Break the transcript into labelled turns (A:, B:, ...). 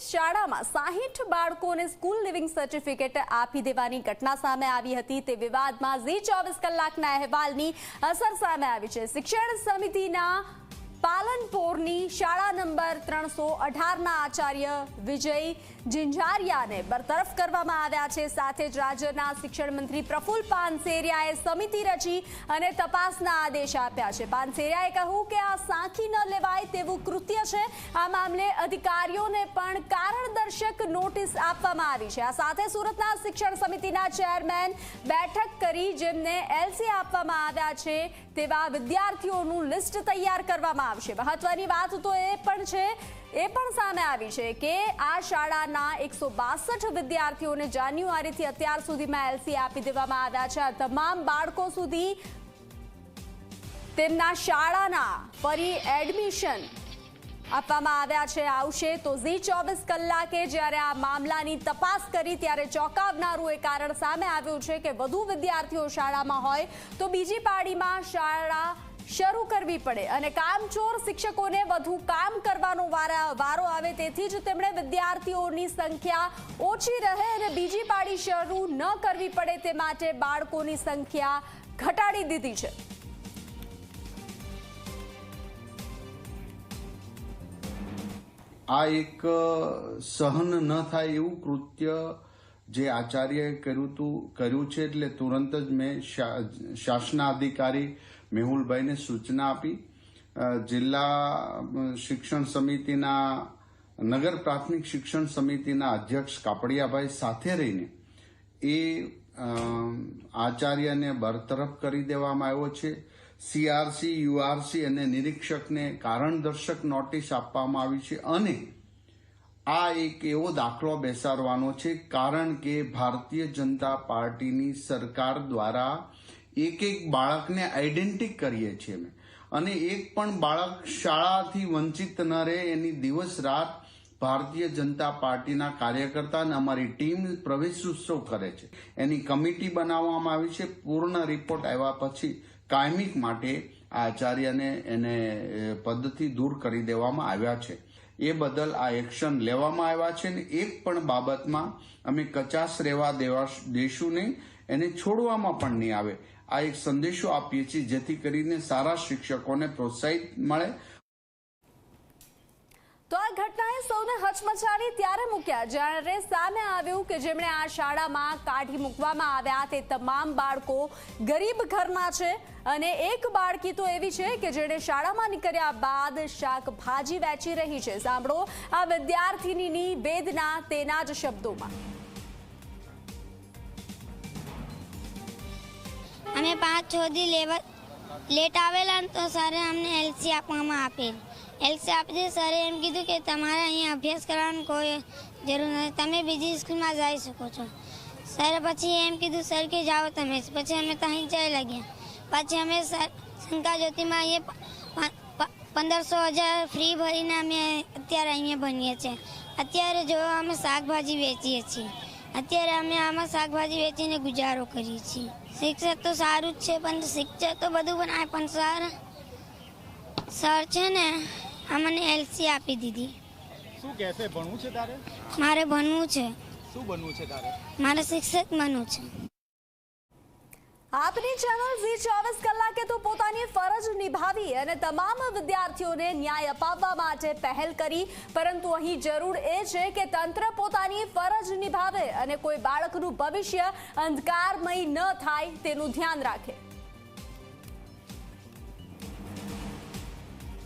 A: શાળામાં 60 બાળકોને school leaving certificate આપી દેવાની ઘટના સામે આવી હતી। તે વિવાદમાં ઝી 24 કલાકના અહેવાલની અસર સામે આવી છે। શિક્ષણ સમિતિના પાલનપુરની શાળા નંબર 318ના આચાર્ય વિજય જિંજારિયાને બરતરફ કરવામાં આવ્યા છે। સાથે જ રાજ્યના શિક્ષણ મંત્રી પ્રફુલ પાનસેરિયાએ સમિતિ રચી અને તપાસના આદેશ આપ્યા છે। પાનસેરિયાએ કહ્યું કે આ સાંખી ન લેવાય તેવું કૃત્ય છે। આ મામલે અધિકારીઓને પણ કારણદર્શક નોટિસ આપવામાં આવી છે। આ સાથે સુરતના શિક્ષણ સમિતિના ચેરમેન બેઠક કરી જેમને એલસી આપવામાં આવ્યા છે તેવા વિદ્યાર્થીઓનું લિસ્ટ તૈયાર કરવામાં આવશે। મહત્વની વાત તો એ પણ સામે આવી છે કે આ શાળાના 162 વિદ્યાર્થીઓને જાન્યુઆરીથી અત્યાર સુધીમાં એલસી આપી દેવામાં આવ્યા છે। આ તમામ બાળકો સુધી તેમના શાળાના ફરી એડમિશન આપવામાં આવ્યા છે। આવશે તો ઝી 24 કલાકે જ્યારે આ મામલાની તપાસ કરી ત્યારે ચોંકાવનારું એ કારણ સામે આવ્યું છે કે વધુ વિદ્યાર્થીઓ શાળામાં હોય તો બીજી પાળીમાં શાળા શરૂ કરવી પડે અને કામચોર શિક્ષકોને વધુ કામ કરવાનો વારો આવે। તેથી જ તેમણે વિદ્યાર્થીઓની સંખ્યા ઓછી રહે અને બીજી પાળી શરૂ ન કરવી પડે તે માટે બાળકોની સંખ્યા ઘટાડી દીધી છે।
B: આ એક સહન ન થાય એવું કૃત્ય જે આચાર્યએ કર્યું છે એટલે તુરંત જ મેં શાસનાધિકારી મેહુલભાઈને સૂચના આપી। જિલ્લા શિક્ષણ સમિતિના નગર પ્રાથમિક શિક્ષણ સમિતિના અધ્યક્ષ કાપડિયાભાઈ સાથે રહીને એ આચાર્યને બરતરફ કરી દેવામાં આવ્યો છે। સીઆરસી યુઆરસી અને નિરીક્ષકને કારણદર્શક નોટિસ આપવામાં આવી છે અને આ એક એવો દાખલો બેસાડવાનો છે કારણ કે ભારતીય જનતા પાર્ટીની સરકાર દ્વારા એક બાળકને આઈડેન્ટિટી કરીએ છીએ અમે અને એક પણ બાળક શાળાથી વંચિત ન રહે એની દિવસ રાત ભારતીય જનતા પાર્ટીના કાર્યકર્તા અને અમારી ટીમ પ્રવેશ ઉત્સવ કરે છે। એની કમિટી બનાવવામાં આવી છે। પૂર્ણ રિપોર્ટ આવ્યા પછી કાયમિક માટે આચાર્યને એને પદથી દૂર કરી દેવામાં આવ્યા છે। એ બદલ આ એક્શન લેવામાં આવ્યા છે ને એક પણ બાબતમાં અમે કચાશ રહેવા દેશું નહીં, એને છોડવામાં પણ નહીં આવે। આ એક સંદેશો આપીએ છીએ જેથી કરીને સારા શિક્ષકોને પ્રોત્સાહિત મળે।
A: તો આ ઘટનાએ સૌને હચમચાવી ત્યારે મૂક્યા જ્યારે સામે આવ્યું કે જેમણે આ શાળામાં કાઢી મૂકવામાં આવ્યા તે તમામ બાળકો ગરીબ ઘરના છે અને એક બાળકી તો એવી છે કે જેણે શાળામાં નીકળ્યા બાદ શાકભાજી વેચી રહી છે। સાંભળો આ વિદ્યાર્થીનીની વેદના તેના જ શબ્દોમાં।
C: અમે 5 સુધી લેટ આવેલા તો સરે અમને એલસી આપવામાં આપેલ। એલસી આપી દે સરે એમ કીધું કે તમારે અહીંયા અભ્યાસ કરવાની કોઈ જરૂર નથી, તમે બીજી સ્કૂલમાં જઈ શકો છો। સરે પછી એમ કીધું સર કે જાઓ તમે। પછી અમે ત્યાં જઈ લાગ્યા। પછી અમે શંકા જ્યોતિમાં અહીંયા 1500 ફ્રી ભરીને અમે અત્યારે અહીંયા ભણીએ છીએ। અત્યારે જો અમે શાકભાજી વેચીએ છીએ। અત્યારે અમે આમાં શાકભાજી વેચીને ગુજારો કરીએ છીએ। શિક્ષક તો સારું જ છે પણ શિક્ષક તો બધું પણ આ પણ સર છે ને અમને એલસી આપી દીધી।
D: શું કહેશે ભણવું છે તારે?
C: મારે ભણવું છે।
D: શું બનવું છે તારે?
C: મારે શિક્ષક બનવું છે।
A: આપની ચેનલ ઝી 24 કલાકે તો પોતાની ફરજ નિભાવી અને તમામ વિદ્યાર્થીઓને ન્યાય અપાવવા માટે પહેલ કરી, પરંતુ અહીં જરૂર એ છે કે તંત્ર પોતાની ફરજ નિભાવે અને કોઈ બાળકનું ભવિષ્ય અંધકારમય ન થાય તેનું ધ્યાન રાખે।